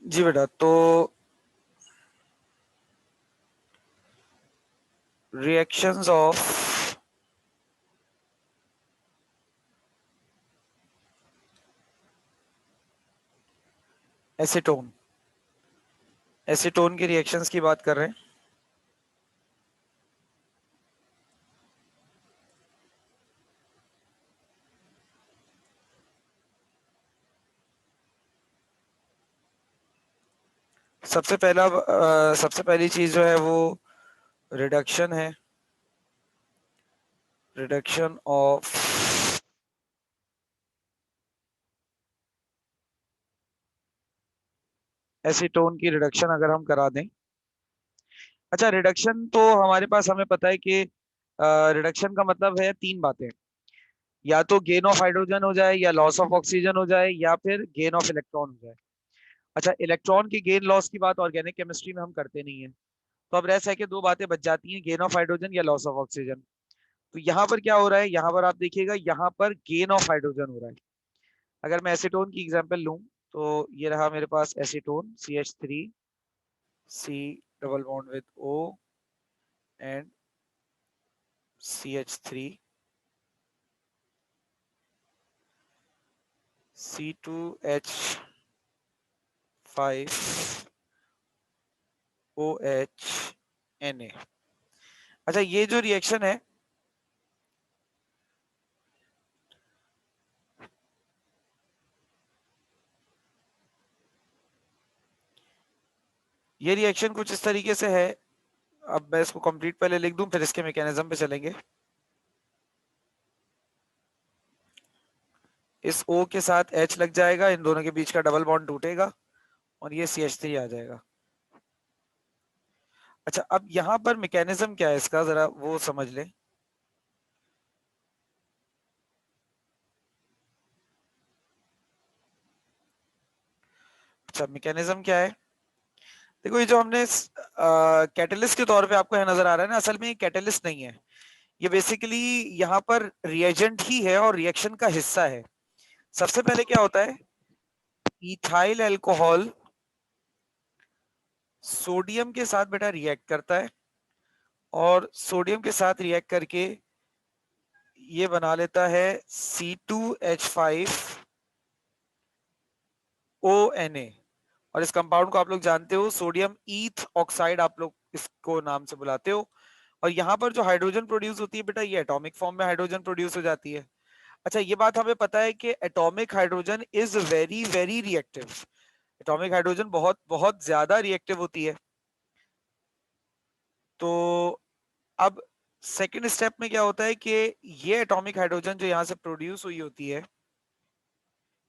जी बेटा, तो reactions of acetone, acetone की रिएक्शंस की बात कर रहे हैं। सबसे पहली चीज जो है वो रिडक्शन है, रिडक्शन ऑफ एसीटोन की रिडक्शन अगर हम करा दें। अच्छा, रिडक्शन तो हमारे पास हमें पता है कि रिडक्शन का मतलब है तीन बातें, या तो गेन ऑफ हाइड्रोजन हो जाए, या लॉस ऑफ ऑक्सीजन हो जाए, या फिर गेन ऑफ इलेक्ट्रॉन हो जाए। अच्छा, इलेक्ट्रॉन की गेन लॉस की बात ऑर्गेनिक केमिस्ट्री में हम करते नहीं है, तो अब रह सके दो बातें बच जाती हैं, गेन ऑफ हाइड्रोजन या लॉस ऑफ ऑक्सीजन। तो यहाँ पर क्या हो रहा है, यहाँ पर आप देखिएगा, यहाँ पर गेन ऑफ हाइड्रोजन हो रहा है। अगर मैं एसीटोन की एग्जांपल लूं, तो ये रहा मेरे पास acetone CH3, C double bond with O and CH3, C2H5 OH Na। अच्छा, ये जो रिएक्शन है, ये रिएक्शन कुछ इस तरीके से है। अब मैं इसको कंप्लीट पहले लिख दूं, फिर इसके मैकेनिज्म पे चलेंगे। इस O के साथ H लग जाएगा, इन दोनों के बीच का डबल बॉन्ड टूटेगा और ये CH3 आ जाएगा। अच्छा, अब यहां पर मैकेनिज्म क्या है इसका, जरा वो समझ लें। अच्छा, मैकेनिज्म क्या है, देखो ये जो हमने कैटलिस्ट के तौर पे आपको है नजर आ रहा है ना, असल में ये कैटलिस्ट नहीं है, ये बेसिकली यहाँ पर रिएजेंट ही है और रिएक्शन का हिस्सा है। सबसे पहले क्या होता है, इथाइल अल्कोहल सोडियम के साथ बेटा रिएक्ट करता है, और सोडियम के साथ रिएक्ट करके ये बना लेता है C2H5ONa। और इस कंपाउंड को आप लोग जानते हो, सोडियम ईथ ऑक्साइड आप लोग इसको नाम से बुलाते हो। और यहाँ पर जो हाइड्रोजन प्रोड्यूस होती है बेटा, ये एटॉमिक फॉर्म में हाइड्रोजन प्रोड्यूस हो जाती है। अच्छा, ये बात हमें पता है कि atomic hydrogen is very very reactive, atomic hydrogen बहुत बहुत ज्यादा रिएक्टिव होती है। तो अब सेकंड स्टेप में क्या होता है कि ये एटॉमिक हाइड्रोजन जो यहां से प्रोड्यूस हुई होती है,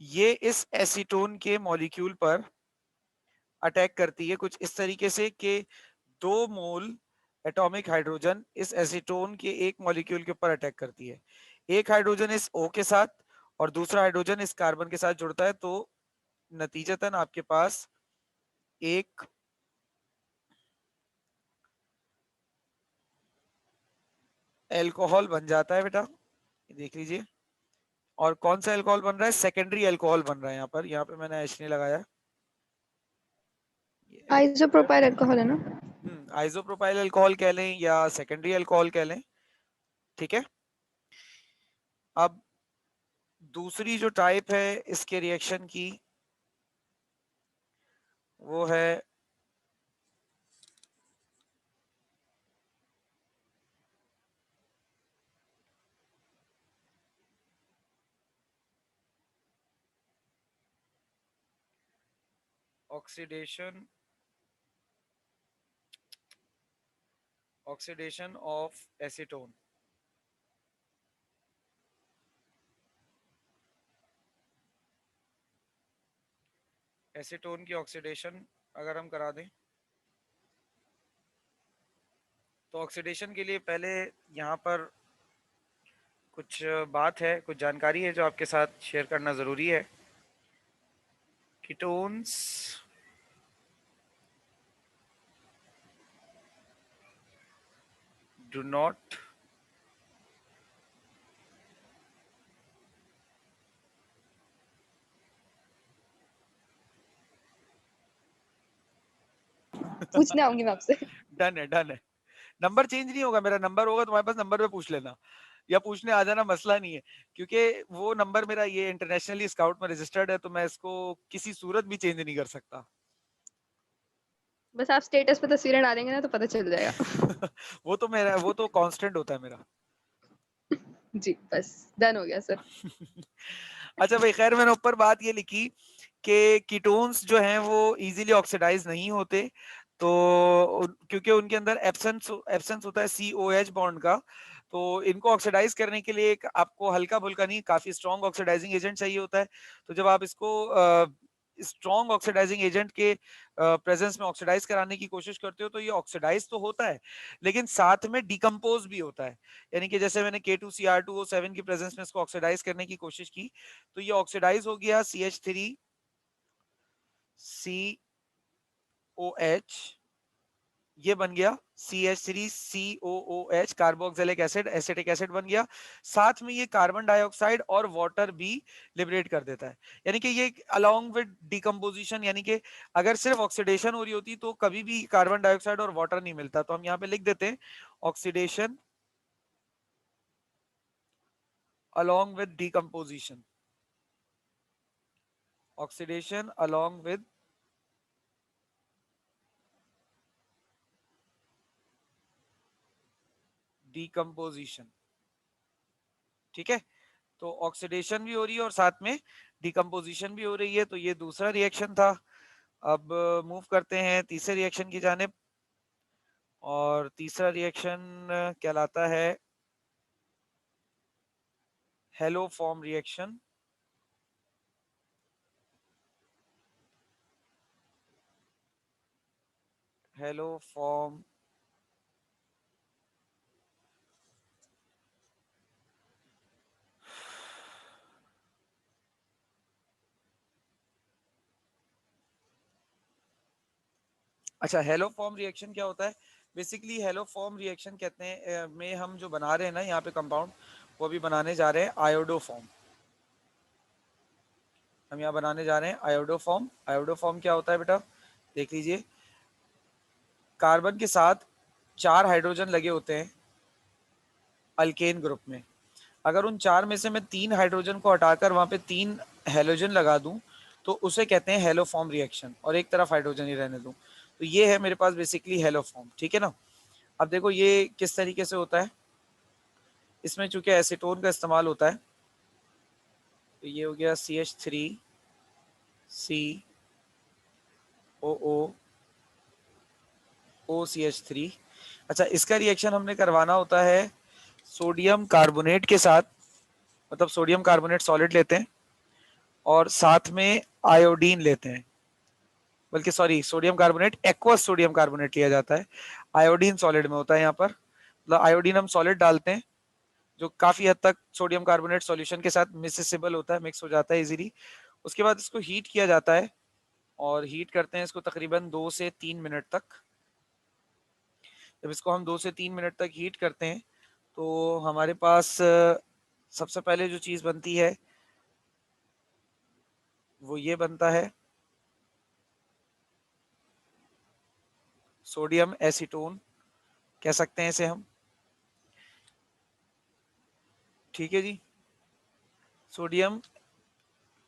ये इस एसीटोन के मॉलिक्यूल पर अटैक करती है कुछ इस तरीके से कि 2 मोल एटॉमिक हाइड्रोजन इस एसीटोन के एक मॉलिक्यूल के ऊपर अटैक करती है। एक हाइड्रोजन इस O के साथ और दूसरा हाइड्रोजन इस कार्बन के साथ जुड़ता है, तो नतीजतन आपके पास एक एल्कोहल बन जाता है बेटा, देख लीजिए। और कौन सा एल्कोहल बन रहा है, सेकेंडरी एल्कोहल बन रहा है। यहाँ पे मैंने एच नहीं लगाया, आइसोप्रोपाइल अल्कोहल है ना? आइसोप्रोपाइल अल्कोहल कह लें या सेकेंडरी अल्कोहल कह लें, ठीक है। अब दूसरी जो टाइप है इसके रिएक्शन की, वो है oxidation, oxidation of acetone. Acetone की ऑक्सीडेशन अगर हम करा दें, तो ऑक्सीडेशन के लिए पहले यहाँ पर कुछ बात है, कुछ जानकारी है जो आपके साथ शेयर करना ज़रूरी है। कीटोन्स डू नॉट पूछने आऊंगी मैं आपसे। डन है, डन है। नंबर चेंज नहीं होगा, मेरा नंबर होगा तुम्हारे पास, नंबर पे पूछ लेना या पूछने आ जाना, मसला नहीं है। क्योंकि वो नंबर मेरा ये इंटरनेशनली स्काउट में रजिस्टर्ड है, तो मैं इसको किसी सूरत भी चेंज नहीं कर सकता। बस आप स्टेटस पे तस्वीरें डालेंगे ना तो पता चल जाएगा। वो तो कांस्टेंट होता है मेरा। जी बस, डन हो गया सर। अच्छा भाई, खैर मैंने ऊपर बात ये लिखी कि कीटोन्स जो हैं वो इजीली ऑक्सीडाइज नहीं होते, तो क्योंकि उनके अंदर एब्सेंस एब्सेंस होता है COH बॉन्ड का। तो इनको ऑक्सीडाइज करने के लिए एक आपको हल्का फुल्का नहीं, काफी स्ट्रॉन्ग ऑक्सीडाइजिंग एजेंट चाहिए होता है। तो जब आप इसको स्ट्रॉन्ग ऑक्सीडाइजिंग एजेंट के प्रेजेंस में ऑक्सीडाइज कराने की कोशिश करते हो, तो ये ऑक्सीडाइज तो होता है लेकिन साथ में डिकम्पोज भी होता है। यानी कि जैसे मैंने K2Cr2O7 की प्रेजेंस में इसको ऑक्सीडाइज करने की कोशिश की, तो ये ऑक्सीडाइज हो गया CH3COH, ये बन गया CH3COOH, carboxylic acid, acetic acid बन गया। साथ में ये कार्बन डाइऑक्साइड और वाटर भी लिबरेट कर देता है। यानी कि ये अलोंग विद डिकम्पोजिशन, यानी कि अगर सिर्फ ऑक्सीडेशन हो रही होती तो कभी भी कार्बन डाइऑक्साइड और वाटर नहीं मिलता। तो हम यहाँ पे लिख देते हैं oxidation along with decomposition, oxidation along with decomposition। ठीक है, तो ऑक्सीडेशन भी हो रही है और साथ में डिकम्पोजिशन भी हो रही है, तो ये दूसरा रिएक्शन था। अब मूव करते हैं तीसरे रिएक्शन की जानिब, और तीसरा रिएक्शन कहलाता है hello form reaction. Hello form अच्छा, हेलो फॉर्म रिएक्शन क्या होता है? बेसिकली हेलो फॉर्म रिएक्शन कहते हैं में हम जो बना रहे हैं ना यहाँ पे कंपाउंड, वो अभी बनाने जा रहे हैं आयोडो फॉर्म। हम यहाँ बनाने जा रहे हैं आयोडो फॉर्म। आयोडो फॉर्म क्या होता है बेटा, देख लीजिए। कार्बन के साथ 4 हाइड्रोजन लगे होते हैं अल्केन ग्रुप में। अगर उन 4 में से मैं 3 हाइड्रोजन को हटाकर वहां पे 3 हेलोजन लगा दूं, तो उसे कहते हैं हेलो फॉर्म रिएक्शन, और एक तरफ हाइड्रोजन ही रहने दूं। तो ये है मेरे पास बेसिकली हेलो फॉर्म, ठीक है ना। अब देखो ये किस तरीके से होता है। इसमें चूंकि एसीटोन का इस्तेमाल होता है, तो ये हो गया CH3COO OCH3। अच्छा, इसका रिएक्शन हमने करवाना होता है सोडियम कार्बोनेट के साथ, मतलब सोडियम कार्बोनेट सॉलिड लेते हैं और साथ में आयोडीन लेते हैं, बल्कि sorry, sodium carbonate, aqueous sodium carbonate लिया जाता है। आयोडीन सॉलिड में होता है यहाँ पर, मतलब आयोडीन हम सॉलिड डालते हैं जो काफी हद तक सोडियम कार्बोनेट सॉल्यूशन के साथ मिक्सेबल होता है, मिक्स हो जाता है इजीली। उसके बाद इसको हीट किया जाता है, और हीट करते हैं इसको तकरीबन 2 से 3 मिनट तक। जब इसको हम 2 से 3 मिनट तक हीट करते हैं, तो हमारे पास सबसे पहले जो चीज बनती है वो ये बनता है सोडियम एसीटोन, कह सकते हैं इसे हम, ठीक है जी। Sodium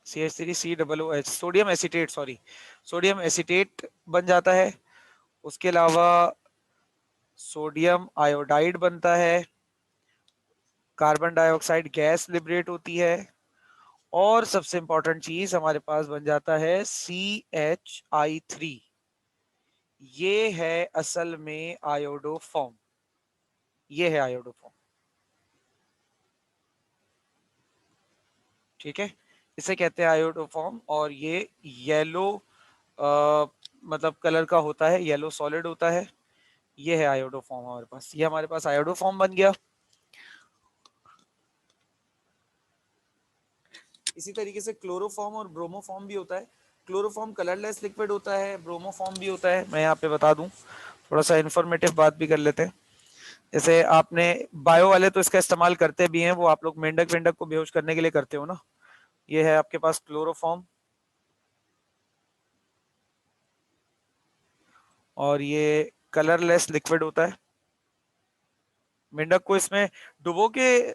CH3COOH, sodium acetate, sorry, sodium acetate बन जाता है। उसके अलावा सोडियम आयोडाइड बनता है, कार्बन डाइऑक्साइड गैस लिबरेट होती है, और सबसे इंपॉर्टेंट चीज हमारे पास बन जाता है CHI3। ये है असल में आयोडो फॉर्म, ये है आयोडो फॉर्म, ठीक है। इसे कहते हैं आयोडो फॉर्म, और ये येलो मतलब कलर का होता है, येलो सॉलिड होता है। ये है आयोडो फॉर्म हमारे पास, ये हमारे पास आयोडो फॉर्म बन गया। इसी तरीके से क्लोरोफॉर्म और ब्रोमोफॉर्म भी होता है। क्लोरोफॉर्म कलरलेस लिक्विड होता है, ब्रोमोफॉर्म भी होता है। मैं यहाँ पे बता दूं, थोड़ा सा इन्फॉर्मेटिव बात भी कर लेते हैं। जैसे आपने बायो वाले तो इसका इस्तेमाल करते भी हैं, वो आप लोग मेंढक वेंढक को बेहोश करने के लिए करते हो ना। ये है आपके पास क्लोरोफॉर्म, और ये कलरलेस लिक्विड होता है। मेंढक को इसमें डुबो के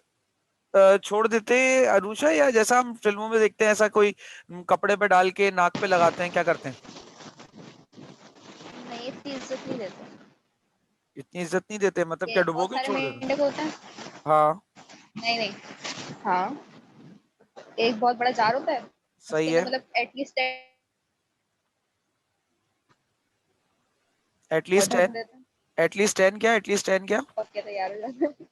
छोड़ देते हैं अनुषा, या जैसा हम फिल्मों में देखते हैं ऐसा कोई कपड़े पे डाल के नाक पे लगाते हैं, क्या करते हैं? नहीं, इतनी इज्जत नहीं देते। इतनी इज्जत नहीं देते, मतलब क्या ये डुबो बहुत के सारे छोड़ देते हैं? मेंढक होते हैं। हाँ नहीं नहीं। हाँ, एक बहुत बड़ा जार होता है, सही उसके अंदर है। मतलब एटलीस्ट और एटलीस्ट ढक 10? देते हैं एटलीस्ट 10 क्या? एटलीस्ट 10 क्या? और क्या तैयार हो जाते हैं।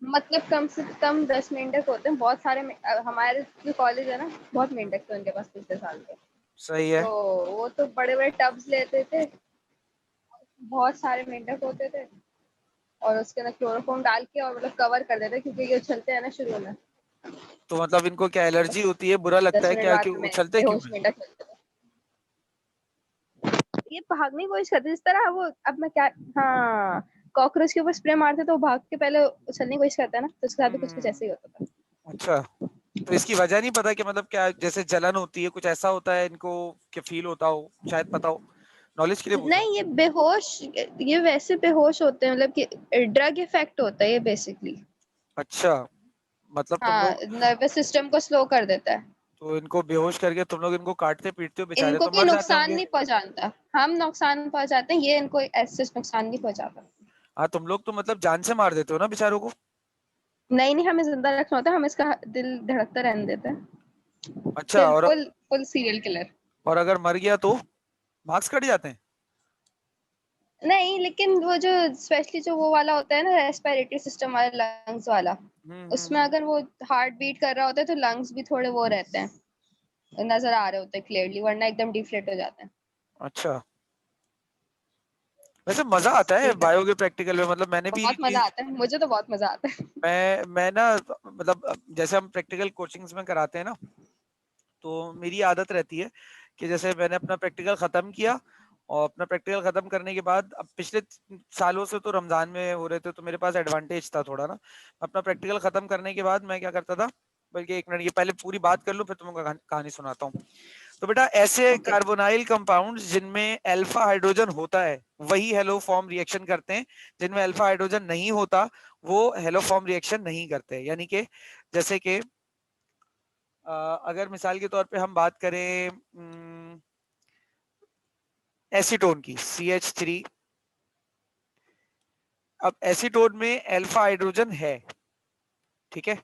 मतलब कम से कम 10 मेंढक होते हैं, बहुत सारे हमारे जो कॉलेज है ना, बहुत मेंढक थे उनके पास पिछले साल के। सही है। तो वो तो बड़े बड़े टब्स लेते थे, बहुत सारे मेंढक होते थे, और उसके अंदर क्लोरोफॉर्म डाल के और मतलब कवर कर देते, क्योंकि ये उछलते हैं ना शुरू में। तो मतलब इनको क्या एलर्जी बस होती है, बुरा लगता 10 है मिनट क्या, बाद क्यों में उछलते क्यों बेहोश है? मेंढक चलते थे। ये भागने की कोशिश करते जिस तरह वो, अब मैं क्या, हाँ, कॉकरोच के ऊपर स्प्रे मारते तो वो भाग के पहले उछलने की कोशिश करता है ना, तो उसके साथ भी कुछ कुछ ऐसे ही होता था। अच्छा, तो इसकी वजह नहीं पता कि मतलब क्या, जैसे जलन होती है, कुछ ऐसा होता है इनको कि फील होता हो, शायद पता हो, नॉलेज के लिए पूछ रहा हूँ। नहीं, ये बेहोश, ये वैसे बेहोश होते हैं, मतलब कि ड्रग इफेक्ट होता है ये बेसिकली। अच्छा, मतलब तुम हाँ, लोग नर्वस सिस्टम को स्लो कर देता है। तो इनको बेहोश करके तुम लोग इनको काटते पीटते हो, बेचारे इनको तो कोई मर जाते नुकसान होंगे। नहीं पहुंचाता, हम नुकसान पहुंचाते हैं, ये इनको ऐसे नुकसान नहीं पहुंचाता। हाँ, तुम लोग तो मतलब जान से मार देते हो ना बेचारों को। नहीं नहीं, हमें जिंदा रखना होता है, हम इसका दिल धड़कता रहने देते हैं। अच्छा, फुल फुल सीरियल किलर। और अगर मर गया तो मार्क्स कट जाते हैं? नहीं, लेकिन वो जो स्पेशली जो वो वाला होता है ना, रेस्पिरेटरी सिस्टम वाला, लंग्स वाला, उसमें हम्म। अगर वो हार्ट बीट कर रहा होता है तो लंग्स भी थोड़े वो रहते हैं, नजर आ रहे होते हैं क्लियरली, वरना एकदम डिफ्लेट हो जाते हैं। अच्छा, वैसे मजा आता है ठीक है, बायो के प्रैक्टिकल में, मतलब मैंने भी बहुत मजा चीज, आता है, मुझे तो बहुत मजा आता है। मैं ना, मतलब जैसे हम प्रैक्टिकल कोचिंग्स में कराते हैं ना, तो मेरी आदत रहती है कि जैसे मैंने अपना प्रैक्टिकल खत्म किया, और अपना प्रैक्टिकल खत्म करने के बाद, अब पिछले सालों से तो रमजान में हो रहे थे तो मेरे पास एडवांटेज था थोड़ा ना। अपना प्रैक्टिकल खत्म करने के बाद मैं क्या करता था, बल्कि एक मिनट, ये पहले पूरी बात कर लूं फिर तुमको कहानी सुनाता हूँ। तो बेटा, ऐसे ओके। कार्बोनाइल कंपाउंड्स जिनमें अल्फा हाइड्रोजन होता है वही हेलो फॉर्म रिएक्शन करते हैं, जिनमें अल्फा हाइड्रोजन नहीं होता वो हेलो फॉर्म रिएक्शन नहीं करते। यानी कि जैसे कि अगर मिसाल के तौर पे हम बात करें एसीटोन की, CH3, अब एसीटोन में अल्फा हाइड्रोजन है, ठीक है?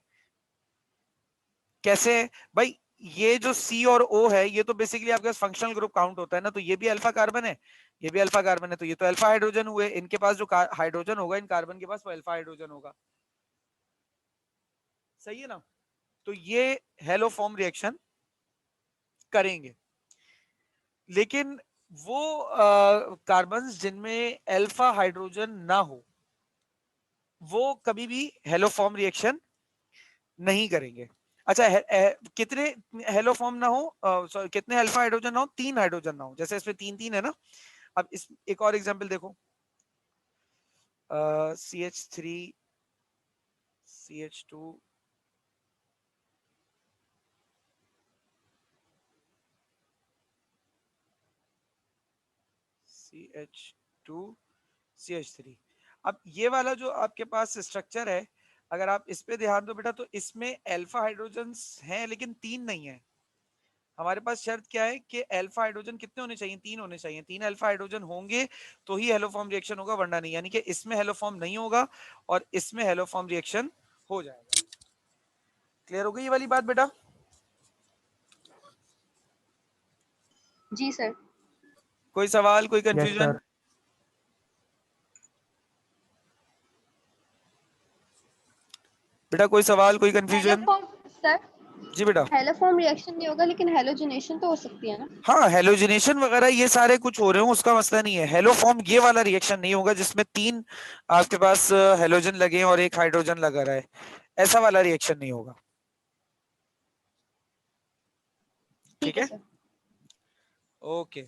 कैसे? भाई, ये जो C और O है ये तो बेसिकली आपके पास फंक्शनल ग्रुप काउंट होता है ना, तो ये भी अल्फा कार्बन है, ये भी अल्फा कार्बन है, तो ये तो अल्फा हाइड्रोजन हुए, इनके पास जो हाइड्रोजन होगा इन कार्बन के पास वो अल्फा हाइड्रोजन होगा। सही है ना? तो ये हेलो फॉर्म रिएक्शन करेंगे। लेकिन वो कार्बन जिनमें अल्फा हाइड्रोजन ना हो वो कभी भी हेलो फॉर्म रिएक्शन नहीं करेंगे। अच्छा, कितने हेलो फॉर्म ना हो, सॉरी, कितने अल्फा हाइड्रोजन ना हो? 3 हाइड्रोजन ना हो, जैसे इसमें 3 3 है ना। अब इस एक और एग्जांपल देखो, CH3, CH2, CH2, CH3। अब ये वाला जो आपके पास स्ट्रक्चर है, अगर आप इस पे ध्यान दो बेटा, तो इसमें अल्फा हाइड्रोजन हैं लेकिन 3 नहीं है। हमारे पास शर्त क्या है कि अल्फा हाइड्रोजन कितने होने चाहिए? 3 होने चाहिए। 3 अल्फा हाइड्रोजन होंगे तो ही हेलोफॉर्म रिएक्शन होगा, वरना नहीं। यानी कि इसमें हेलोफॉर्म नहीं होगा और इसमें हेलोफॉर्म रिएक्शन हो जाएगा। क्लियर हो गई ये वाली बात बेटा? जी सर। कोई सवाल, कोई यस कंफ्यूजन? सर। बेटा कोई सवाल, कोई कंफ्यूजन? हेलोफॉर्म सर, जी बेटा। हेलोफॉर्म रिएक्शन नहीं होगा, लेकिन हेलोजनेशन तो हो सकती है ना। हाँ, हेलोजिनेशन वगैरह ये सारे कुछ हो रहे हो, उसका मसला नहीं है। हेलोफॉर्म ये वाला रिएक्शन नहीं होगा जिसमें 3 आपके पास हेलोजन लगे हैं और एक हाइड्रोजन लगा रहा है, ऐसा वाला रिएक्शन नहीं होगा। ठीक ठीक है है, सर। ओके।